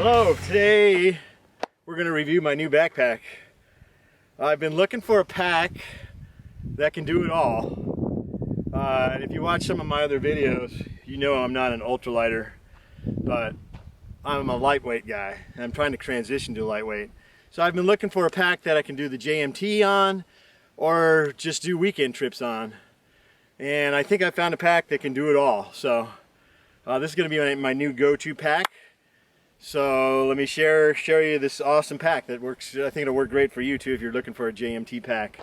Hello, today we're going to review my new backpack. I've been looking for a pack that can do it all. And if you watch some of my other videos, you know I'm not an ultralighter, but I'm a lightweight guy. And I'm trying to transition to lightweight. So I've been looking for a pack that I can do the JMT on or just do weekend trips on. And I think I found a pack that can do it all. So this is going to be my new go-to pack. So let me show you this awesome pack that works. I think it'll work great for you too if you're looking for a JMT pack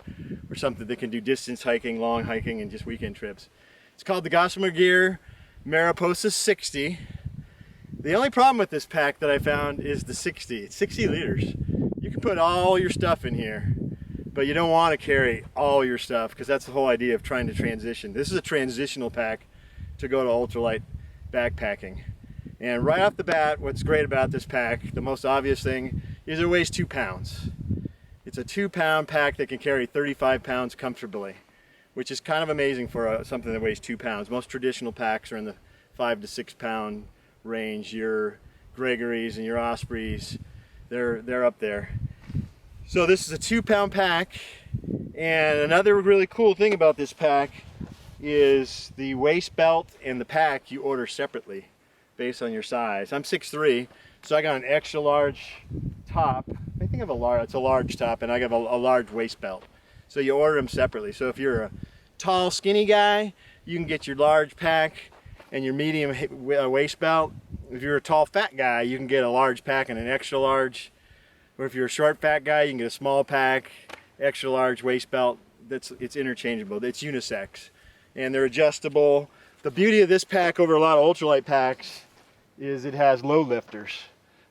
or something that can do distance hiking, long hiking, and just weekend trips. It's called the Gossamer Gear Mariposa 60. The only problem with this pack that I found is the 60. It's 60 liters. You can put all your stuff in here, but you don't want to carry all your stuff because that's the whole idea of trying to transition. This is a transitional pack to go to ultralight backpacking. And right off the bat, what's great about this pack, the most obvious thing, is it weighs 2 pounds. It's a 2-pound pack that can carry 35 pounds comfortably, which is kind of amazing for something that weighs 2 pounds. Most traditional packs are in the 5 to 6 pound range. Your Gregory's and your Ospreys, they're up there. So this is a 2-pound pack, and another really cool thing about this pack is the waist belt and the pack you order separately based on your size. I'm 6'3", so I got an extra large top. I think it's a large top, and I got a large waist belt. So you order them separately. So if you're a tall, skinny guy, you can get your large pack and your medium waist belt. If you're a tall, fat guy, you can get a large pack and an extra large. Or if you're a short, fat guy, you can get a small pack, extra large waist belt. It's interchangeable. It's unisex, and they're adjustable. The beauty of this pack over a lot of ultralight packs is it has load lifters.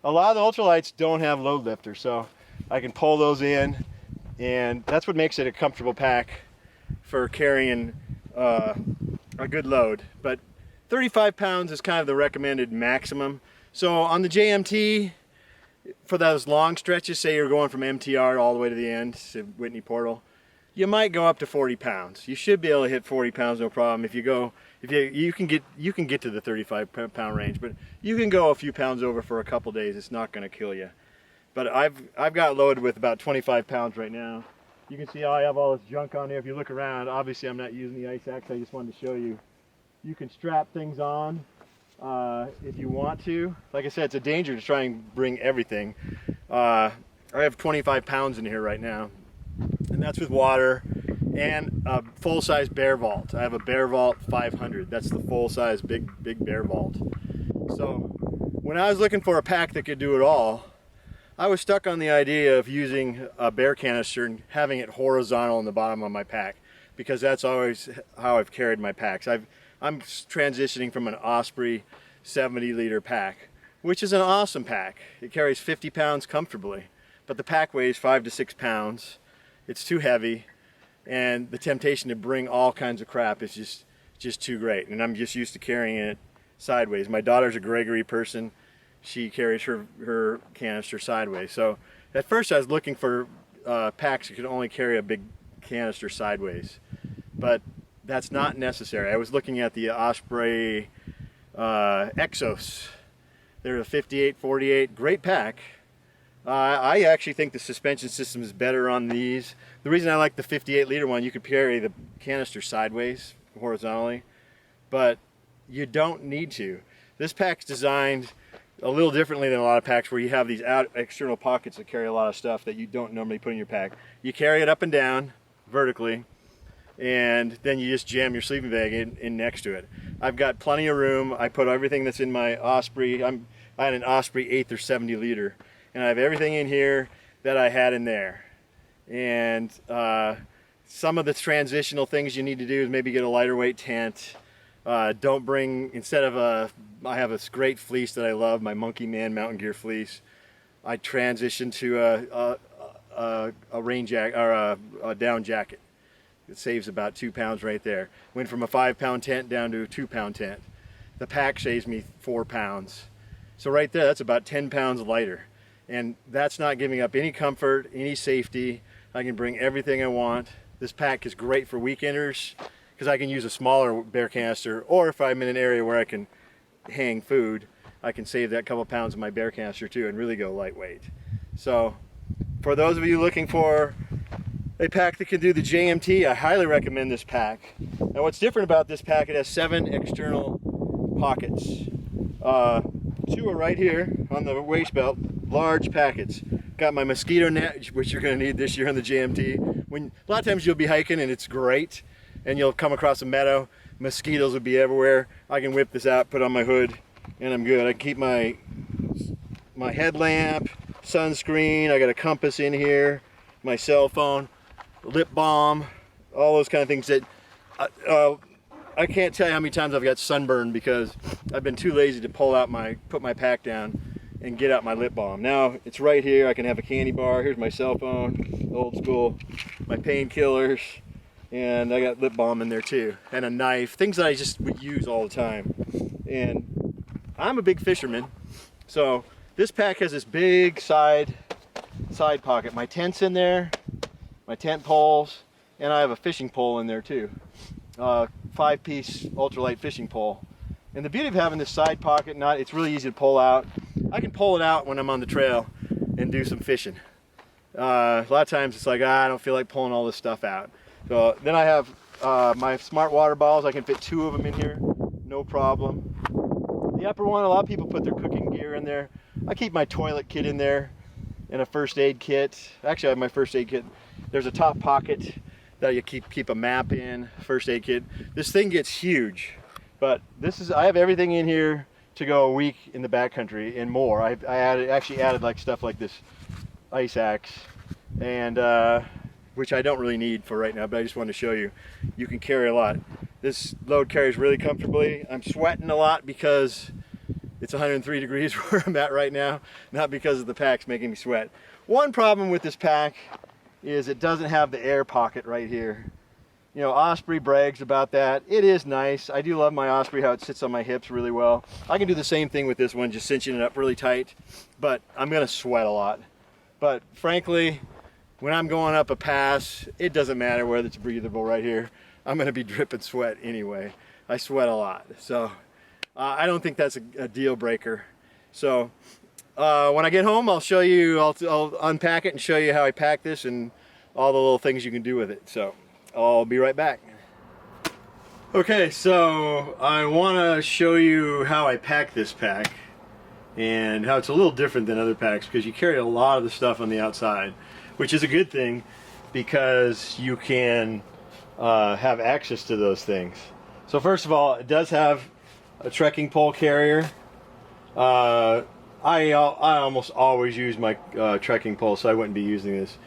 A lot of the ultralights don't have load lifters, so I can pull those in, and that's what makes it a comfortable pack for carrying a good load. But 35 pounds is kind of the recommended maximum. So on the JMT, for those long stretches, say you're going from MTR all the way to the end, to Whitney Portal, you might go up to 40 pounds. You should be able to hit 40 pounds no problem. If you can get to the 35 pound range, but you can go a few pounds over for a couple days. It's not going to kill you. But I've got loaded with about 25 pounds right now. You can see how I have all this junk on there. If you look around, obviously I'm not using the ice axe. I just wanted to show you. You can strap things on if you want to. Like I said, it's a danger to try and bring everything. I have 25 pounds in here right now, and that's with water and a full-size bear vault. I have a bear vault 500. That's the full-size big bear vault. So when I was looking for a pack that could do it all, I was stuck on the idea of using a bear canister and having it horizontal in the bottom of my pack, because that's always how I've carried my packs. I'm transitioning from an Osprey 70-liter pack, which is an awesome pack. It carries 50 pounds comfortably, but the pack weighs 5 to 6 pounds. It's too heavy, and the temptation to bring all kinds of crap is just too great, and I'm just used to carrying it sideways. My daughter's a Gregory person. She carries her canister sideways. So at first I was looking for packs that could only carry a big canister sideways, but that's not necessary. I was looking at the Osprey Exos. They're a 58-48, great pack. I actually think the suspension system is better on these. The reason I like the 58-liter one, you could carry the canister sideways, horizontally, but you don't need to. This pack's designed a little differently than a lot of packs where you have these external pockets that carry a lot of stuff that you don't normally put in your pack. You carry it up and down vertically, and then you just jam your sleeping bag in next to it. I've got plenty of room. I put everything that's in my Osprey. I had an Osprey 8th or 70-liter, and I have everything in here that I had in there. And some of the transitional things you need to do is maybe get a lighter weight tent. Don't bring, I have this great fleece that I love, my Monkey Man Mountain Gear fleece. I transitioned to a rain jacket, or a down jacket. It saves about 2 pounds right there. Went from a 5-pound tent down to a 2-pound tent. The pack saves me 4 pounds. So right there, that's about 10 pounds lighter. And that's not giving up any comfort, any safety. I can bring everything I want. This pack is great for weekenders because I can use a smaller bear canister, or if I'm in an area where I can hang food, I can save that couple pounds in my bear canister too and really go lightweight. So for those of you looking for a pack that can do the JMT, I highly recommend this pack. And what's different about this pack, it has 7 external pockets. 2 are right here on the waist belt, large packets. Got my Mosquito Net, which you're going to need this year on the JMT. A lot of times you'll be hiking and it's great, and you'll come across a meadow, mosquitoes will be everywhere. I can whip this out, put on my hood, and I'm good. I keep my headlamp, sunscreen, I got a compass in here, my cell phone, lip balm, all those kind of things that I can't tell you how many times I've got sunburned because I've been too lazy to put my pack down and get out my lip balm. Now it's right here. I can have a candy bar. Here's my cell phone, old school, my painkillers, and I got lip balm in there too, and a knife, things that I just would use all the time. And I'm a big fisherman, so this pack has this big side pocket. My tent's in there, my tent poles, and I have a fishing pole in there too. 5-piece ultralight fishing pole. And the beauty of having this side pocket, it's really easy to pull out. I can pull it out when I'm on the trail and do some fishing. A lot of times it's like, I don't feel like pulling all this stuff out. So then I have my smart water bottles. I can fit 2 of them in here, no problem. The upper one, a lot of people put their cooking gear in there. I keep my toilet kit in there and a first aid kit. Actually, I have my first aid kit. There's a top pocket that you keep a map in, first aid kit. This thing gets huge, but I have everything in here to go a week in the backcountry and more. I actually added like stuff like this ice axe, and which I don't really need for right now, but I just wanted to show you. You can carry a lot. This load carries really comfortably. I'm sweating a lot because it's 103 degrees where I'm at right now, not because of the pack's making me sweat. One problem with this pack is it doesn't have the air pocket right here. You know, Osprey brags about that. It is nice. I do love my Osprey, how it sits on my hips really well. I can do the same thing with this one, just cinching it up really tight, but I'm gonna sweat a lot. But frankly, when I'm going up a pass, it doesn't matter whether it's breathable right here. I'm gonna be dripping sweat anyway. I sweat a lot. So I don't think that's a deal breaker. So when I get home, I'll show you, I'll unpack it and show you how I pack this and all the little things you can do with it. So I'll be right back. Okay, so I want to show you how I pack this pack and how it's a little different than other packs because you carry a lot of the stuff on the outside, which is a good thing because you can have access to those things. So first of all, it does have a trekking pole carrier. I almost always use my trekking pole, so I wouldn't be using this.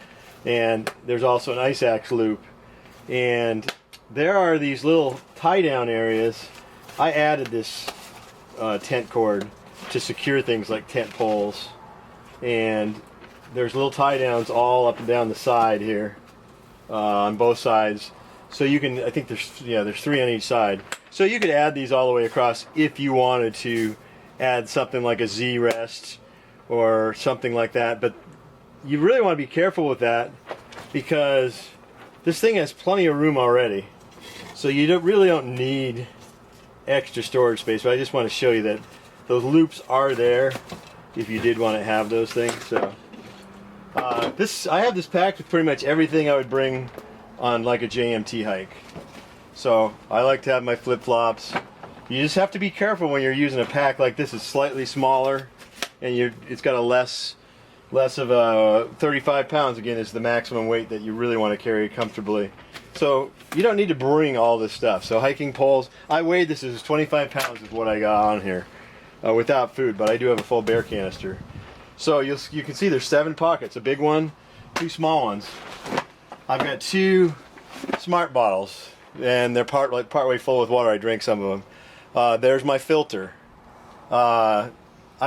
And there's also an ice axe loop. And there are these little tie-down areas. I added this tent cord to secure things like tent poles. And there's little tie-downs all up and down the side here, on both sides. So you can, I think there's 3 on each side. So you could add these all the way across if you wanted to add something like a Z rest or something like that, but you really want to be careful with that because this thing has plenty of room already, so you really don't need extra storage space. But I just want to show you that those loops are there if you did want to have those things. So I have this packed with pretty much everything I would bring on like a JMT hike. So I like to have my flip-flops. You just have to be careful when you're using a pack like this. It's slightly smaller, and it's got a less of a 35 pounds. Again, is the maximum weight that you really want to carry comfortably. So you don't need to bring all this stuff. So hiking poles, I weighed this as 25 pounds is what I got on here without food, but I do have a full bear canister. So you can see there's 7 pockets, a big one, 2 small ones. I've got 2 smart bottles, and they're partway full with water. I drank some of them. There's my filter. I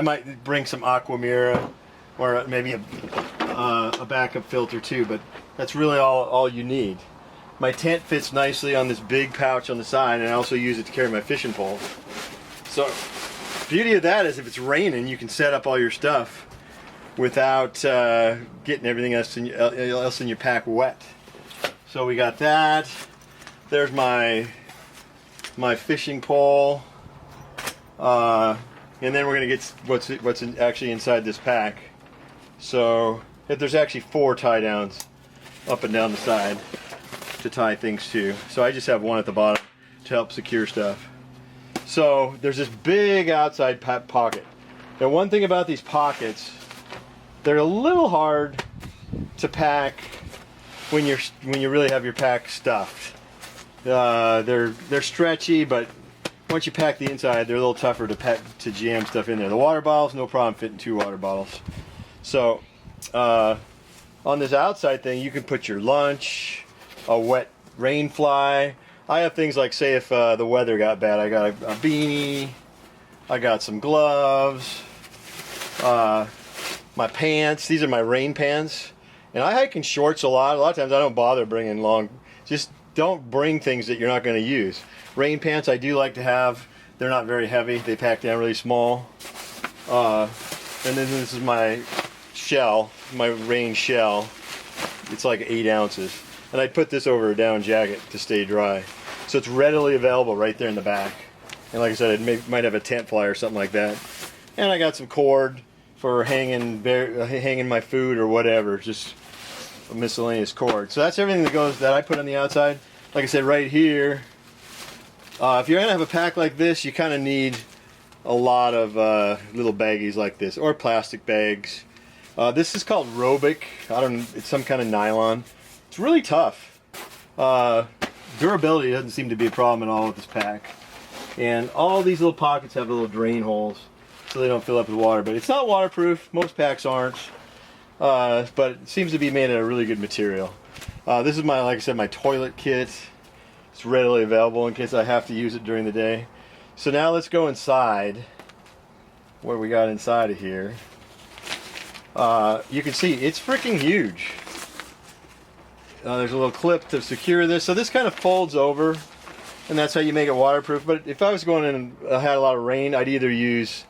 might bring some Aquamira or maybe a backup filter too, but that's really all you need. My tent fits nicely on this big pouch on the side, and I also use it to carry my fishing pole. So the beauty of that is if it's raining, you can set up all your stuff without getting everything else in your pack wet. So we got that. There's my fishing pole. and then we're gonna get what's actually inside this pack. So there's actually 4 tie downs up and down the side to tie things to. So I just have one at the bottom to help secure stuff. So there's this big outside pocket. Now one thing about these pockets, they're a little hard to pack when you really have your pack stuffed. They're stretchy, but once you pack the inside, they're a little tougher to jam stuff in there. The water bottles, no problem fitting 2 water bottles. So on this outside thing, you can put your lunch, a wet rain fly. I have things like, say if the weather got bad, I got a beanie, I got some gloves, my pants. These are my rain pants. And I hike in shorts a lot. A lot of times I don't bother bringing long. Just don't bring things that you're not going to use. Rain pants I do like to have. They're not very heavy. They pack down really small. And then this is my shell, my rain shell. It's like 8 ounces. And I put this over a down jacket to stay dry. So it's readily available right there in the back. And like I said, it might have a tent fly or something like that. And I got some cord for hanging my food or whatever, just a miscellaneous cord. So that's everything that I put on the outside. Like I said, right here, if you're gonna have a pack like this, you kind of need a lot of little baggies like this, or plastic bags. This is called Robic. It's some kind of nylon. It's really tough. Durability doesn't seem to be a problem at all with this pack. And all these little pockets have little drain holes so they don't fill up with water. But it's not waterproof. Most packs aren't. But it seems to be made of a really good material. This is like I said, my toilet kit. It's readily available in case I have to use it during the day. So now let's go inside. What we got inside of here. You can see it's freaking huge. There's a little clip to secure this. So this kind of folds over, and that's how you make it waterproof. But if I was going in and I had a lot of rain, I'd either use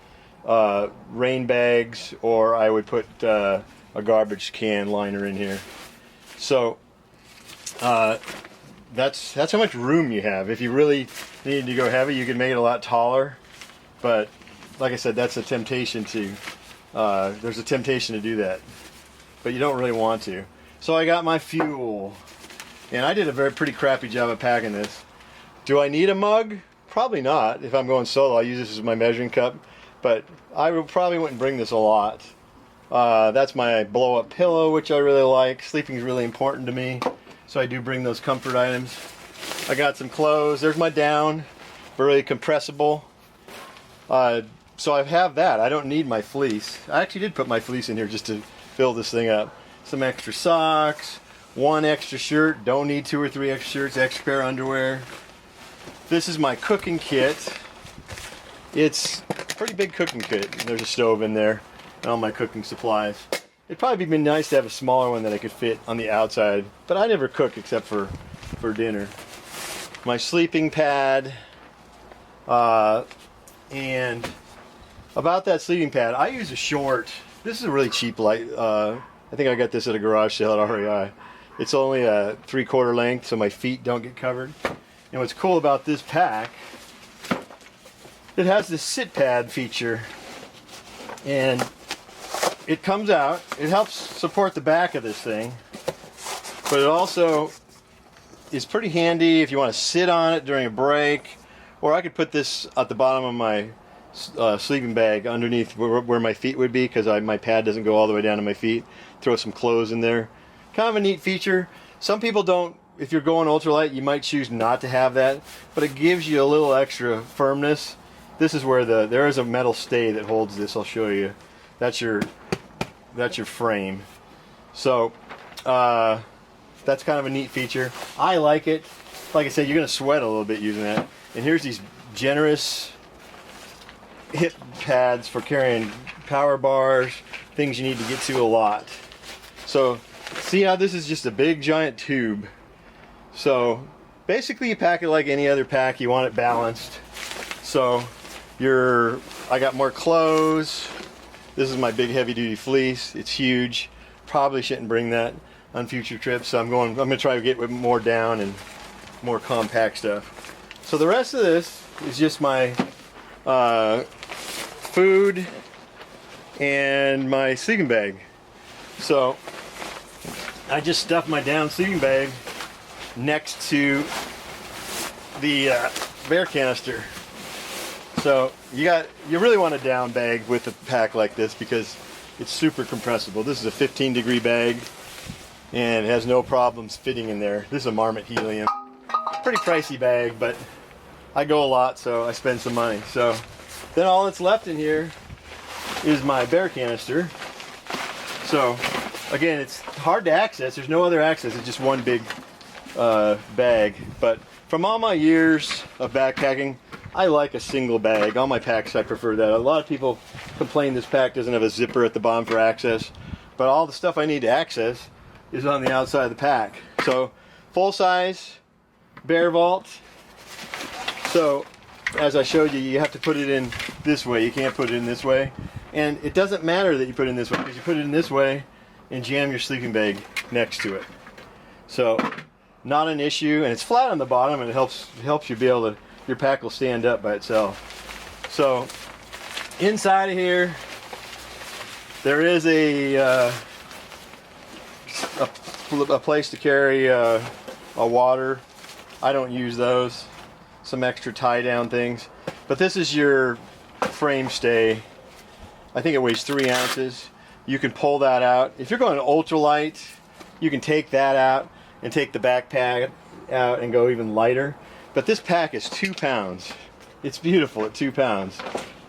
rain bags, or I would put a garbage can liner in here. So that's how much room you have. If you really needed to go heavy, you could make it a lot taller. But like I said, that's a temptation to. There's a temptation to do that, but you don't really want to. So I got my fuel, and I did a pretty crappy job of packing this. Do I need a mug? Probably not. If I'm going solo, I use this as my measuring cup, but I probably wouldn't bring this a lot. That's my blow-up pillow, which I really like. Sleeping is really important to me, so I do bring those comfort items. I got some clothes. There's my down, very compressible. So I have that. I don't need my fleece. I actually did put my fleece in here just to fill this thing up. Some extra socks, 1 extra shirt. Don't need 2 or 3 extra shirts, extra pair of underwear. This is my cooking kit. It's a pretty big cooking kit. There's a stove in there and all my cooking supplies. It'd probably be nice to have a smaller one that I could fit on the outside, but I never cook except for dinner. My sleeping pad, and about that sleeping pad, I use a short. This is a really cheap light. I think I got this at a garage sale at REI. It's only a 3/4 length, so my feet don't get covered. And what's cool about this pack, it has this sit pad feature, and it comes out. It helps support the back of this thing, but it also is pretty handy if you want to sit on it during a break, or I could put this at the bottom of my sleeping bag underneath where my feet would be, because my pad doesn't go all the way down to my feet. Throw some clothes in there. Kind of a neat feature. Some people don't. If you're going ultralight, you might choose not to have that, but it gives you a little extra firmness. This is where there is a metal stay that holds this. I'll show you. That's your frame. So that's kind of a neat feature. I like it. Like I said, you're gonna sweat a little bit using that. And here's these generous hip pads for carrying power bars, things you need to get to a lot. So see how this is just a big giant tube. So basically you pack it like any other pack. You want it balanced. So I got more clothes. This is my big heavy duty fleece. It's huge. Probably shouldn't bring that on future trips. So I'm gonna try to get more down and more compact stuff. So the rest of this is just my food and my sleeping bag. So I just stuffed my down sleeping bag next to the bear canister. So you really want a down bag with a pack like this because it's super compressible. This is a 15-degree bag and it has no problems fitting in there. This is a Marmot Helium. Pretty pricey bag, but I go a lot, so I spend some money. So then all that's left in here is my bear canister. So again, it's hard to access. There's no other access. It's just one big bag. But from all my years of backpacking, I like a single bag. On my packs, I prefer that. A lot of people complain this pack doesn't have a zipper at the bottom for access, but all the stuff I need to access is on the outside of the pack. So full size bear vault. So as I showed you, you have to put it in this way. You can't put it in this way. And it doesn't matter that you put it in this way, because you put it in this way and jam your sleeping bag next to it. So not an issue, and it's flat on the bottom, and it helps you be able to, your pack will stand up by itself. So inside of here there is a place to carry a water. I don't use those. Some extra tie down things. But this is your frame stay. I think it weighs 3 ounces. You can pull that out. If you're going ultralight, you can take that out and take the backpack out and go even lighter. But this pack is 2 pounds. It's beautiful at 2 pounds.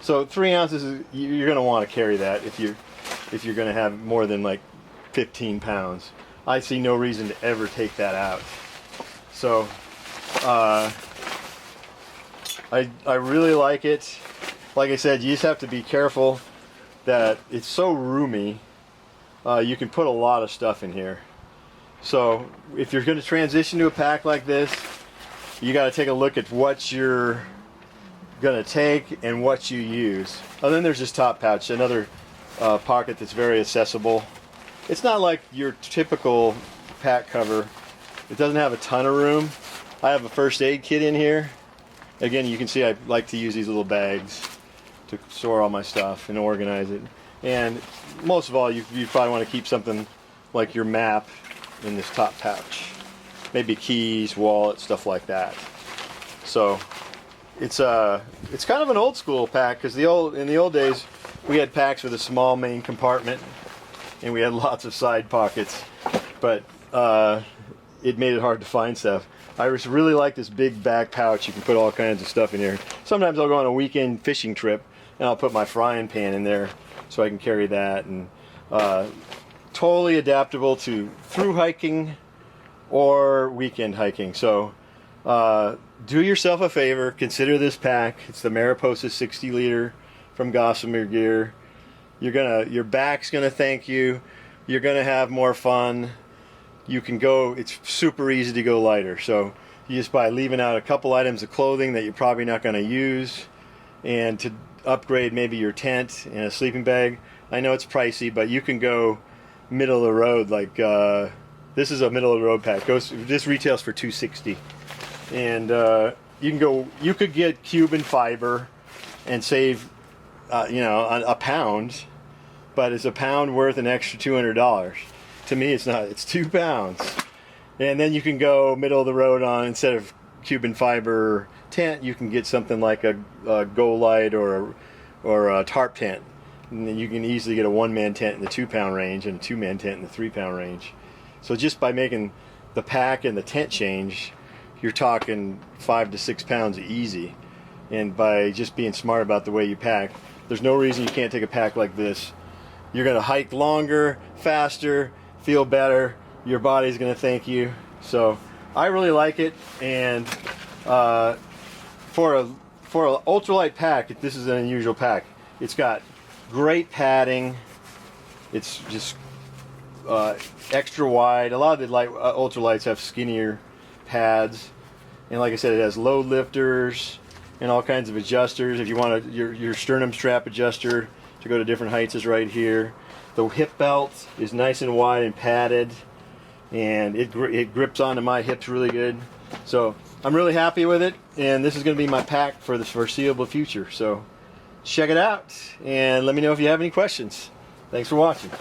So 3 ounces, you're going to want to carry that if you're going to have more than like 15 pounds. I see no reason to ever take that out. So I really like it. Like I said, you just have to be careful that it's so roomy. You can put a lot of stuff in here. So if you're going to transition to a pack like this, you got to take a look at what you're going to take and what you use. And then there's this top pouch, another pocket that's very accessible. It's not like your typical pack cover. It doesn't have a ton of room. I have a first aid kit in here. Again, you can see I like to use these little bags to store all my stuff and organize it. And most of all, you probably want to keep something like your map in this top pouch. Maybe keys, wallet, stuff like that. So it's kind of an old school pack, because in the old days we had packs with a small main compartment and we had lots of side pockets, but it made it hard to find stuff. I just really like this big back pouch. You can put all kinds of stuff in here. Sometimes I'll go on a weekend fishing trip and I'll put my frying pan in there so I can carry that. And totally adaptable to through hiking or weekend hiking. So do yourself a favor, consider this pack. It's the Mariposa 60 liter from Gossamer Gear. Your back's gonna thank you. You're gonna have more fun. You can go, it's super easy to go lighter. So you just by leaving out a couple items of clothing that you're probably not going to use, and to upgrade maybe your tent and a sleeping bag. I know it's pricey, but you can go middle of the road. Like this is a middle of the road pack. This retails for $260, and you could get Cuban fiber and save a pound, but it's a pound worth an extra $200. To me, it's not. It's 2 pounds. And then you can go middle of the road on, instead of Cuban fiber tent, you can get something like a Go Light or a tarp tent. And then you can easily get a 1-man tent in the 2-pound range and a 2-man tent in the 3-pound range. So just by making the pack and the tent change, you're talking 5 to 6 pounds easy. And by just being smart about the way you pack, there's no reason you can't take a pack like this. You're going to hike longer, faster, feel better. Your body's going to thank you. So I really like it. And for an ultralight pack, this is an unusual pack. It's got great padding. It's just extra wide. A lot of the ultralights have skinnier pads. And like I said, it has load lifters and all kinds of adjusters. If you want your sternum strap adjuster to go to different heights is right here. The hip belt is nice and wide and padded, and it grips onto my hips really good. So I'm really happy with it, and this is going to be my pack for the foreseeable future. So check it out and let me know if you have any questions. Thanks for watching.